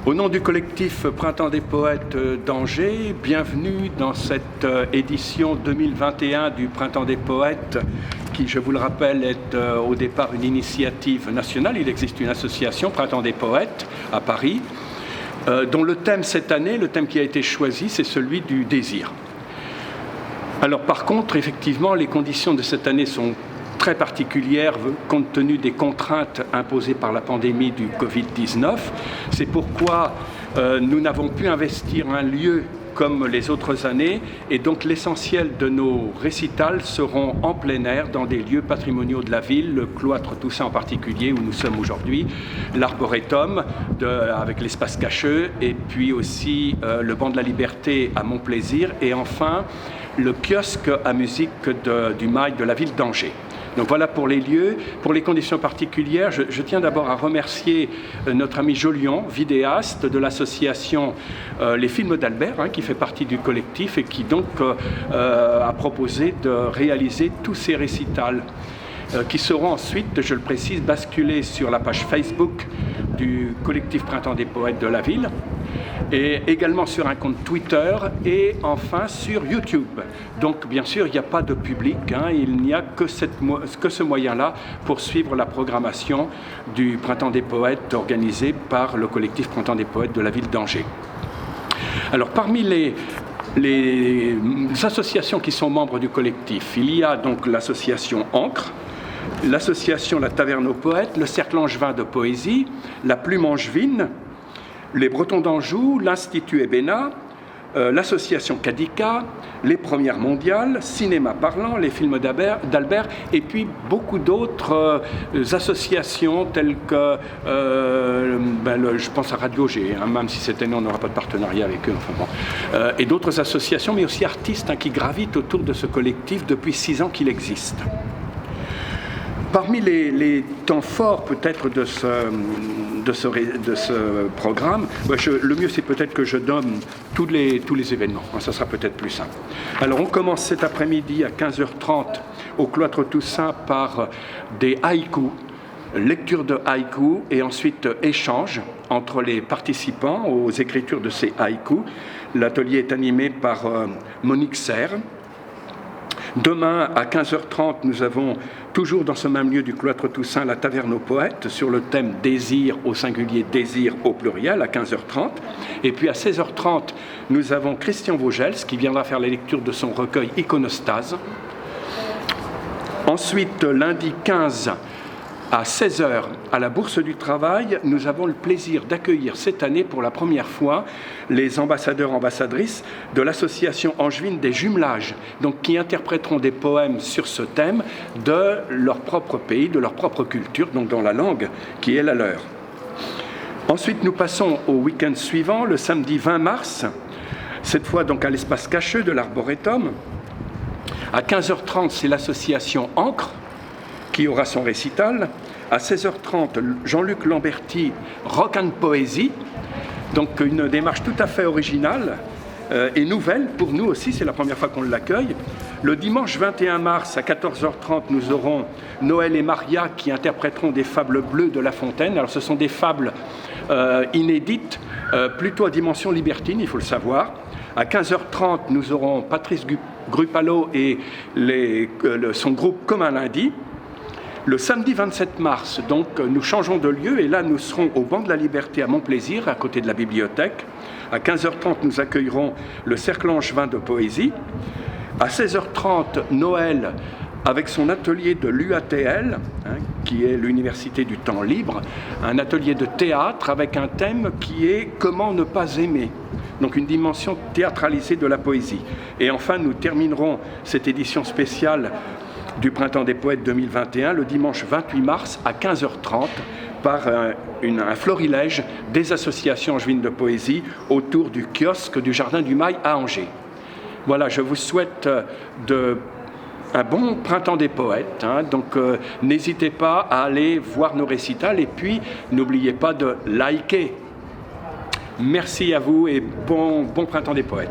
Au nom du collectif Printemps des Poètes d'Angers, bienvenue dans cette édition 2021 du Printemps des Poètes qui, je vous le rappelle, est au départ une initiative nationale. Il existe une association, Printemps des Poètes, à Paris, dont le thème cette année, le thème qui a été choisi, c'est celui du désir. Alors par contre, effectivement, les conditions de cette année sont très particulière compte tenu des contraintes imposées par la pandémie du Covid-19. C'est pourquoi nous n'avons pu investir un lieu comme les autres années et donc l'essentiel de nos récitals seront en plein air dans des lieux patrimoniaux de la ville, le cloître Toussaint en particulier où nous sommes aujourd'hui, l'Arboretum avec l'espace cacheux et puis aussi le banc de la Liberté à Montplaisir et enfin le kiosque à musique du Mail de la ville d'Angers. Donc voilà pour les lieux. Pour les conditions particulières, je tiens d'abord à remercier notre ami Jolion, vidéaste de l'association Les Films d'Albert, qui fait partie du collectif et qui donc a proposé de réaliser tous ces récitals qui seront ensuite, je le précise, basculés sur la page Facebook du collectif Printemps des Poètes de la ville et également sur un compte Twitter et enfin sur YouTube. Donc bien sûr, il n'y a pas de public, il n'y a que ce moyen-là pour suivre la programmation du Printemps des Poètes organisé par le collectif Printemps des Poètes de la ville d'Angers. Alors parmi les associations qui sont membres du collectif, il y a donc l'association Ancre, l'association La Taverne aux Poètes, le Cercle Angevin de Poésie, la Plume Angevine, les Bretons d'Anjou, l'Institut Ebena, l'association Cadika, les Premières Mondiales, Cinéma Parlant, les Films d'Albert, et puis beaucoup d'autres associations telles que, je pense à Radio G, même si cette année on n'aura pas de partenariat avec eux, et d'autres associations, mais aussi artistes qui gravitent autour de ce collectif depuis 6 ans qu'il existe. Parmi les temps forts peut-être de ce programme, le mieux c'est peut-être que je donne tous les événements, ça sera peut-être plus simple. Alors on commence cet après-midi à 15h30 au cloître Toussaint par des haïkus, lecture de haïkus et ensuite échange entre les participants aux écritures de ces haïkus. L'atelier est animé par Monique Serre. Demain, à 15h30, nous avons, toujours dans ce même lieu du cloître Toussaint, la Taverne aux Poètes, sur le thème désir au singulier, désir au pluriel, à 15h30. Et puis à 16h30, nous avons Christian Vogels, qui viendra faire la lecture de son recueil Iconostase. Ensuite, lundi 15, à 16h, à la Bourse du Travail, nous avons le plaisir d'accueillir cette année pour la première fois les ambassadeurs-ambassadrices de l'association angevine des jumelages, donc qui interpréteront des poèmes sur ce thème de leur propre pays, de leur propre culture, donc dans la langue qui est la leur. Ensuite, nous passons au week-end suivant, le samedi 20 mars, cette fois donc à l'espace cacheux de l'Arboretum. À 15h30, c'est l'association Ancre qui aura son récital. À 16h30, Jean-Luc Lamberti, Rock and Poésie, donc une démarche tout à fait originale et nouvelle pour nous aussi, c'est la première fois qu'on l'accueille. Le dimanche 21 mars à 14h30, nous aurons Noël et Maria qui interpréteront des fables bleues de La Fontaine. Alors ce sont des fables inédites, plutôt à dimension libertine, il faut le savoir. À 15h30, nous aurons Patrice Grupalo et son groupe Comme un lundi. Le samedi 27 mars, donc, nous changeons de lieu et là, nous serons au banc de la Liberté à Montplaisir, à côté de la bibliothèque. À 15h30, nous accueillerons le Cercle Angevin de Poésie. À 16h30, Noël, avec son atelier de l'UATL, qui est l'Université du Temps Libre, un atelier de théâtre avec un thème qui est « Comment ne pas aimer ?» donc une dimension théâtralisée de la poésie. Et enfin, nous terminerons cette édition spéciale du Printemps des Poètes 2021, le dimanche 28 mars à 15h30, par un florilège des associations angevines de poésie autour du kiosque du Jardin du Mail à Angers. Voilà, je vous souhaite un bon Printemps des Poètes, donc n'hésitez pas à aller voir nos récitals et puis n'oubliez pas de liker. Merci à vous et bon Printemps des Poètes.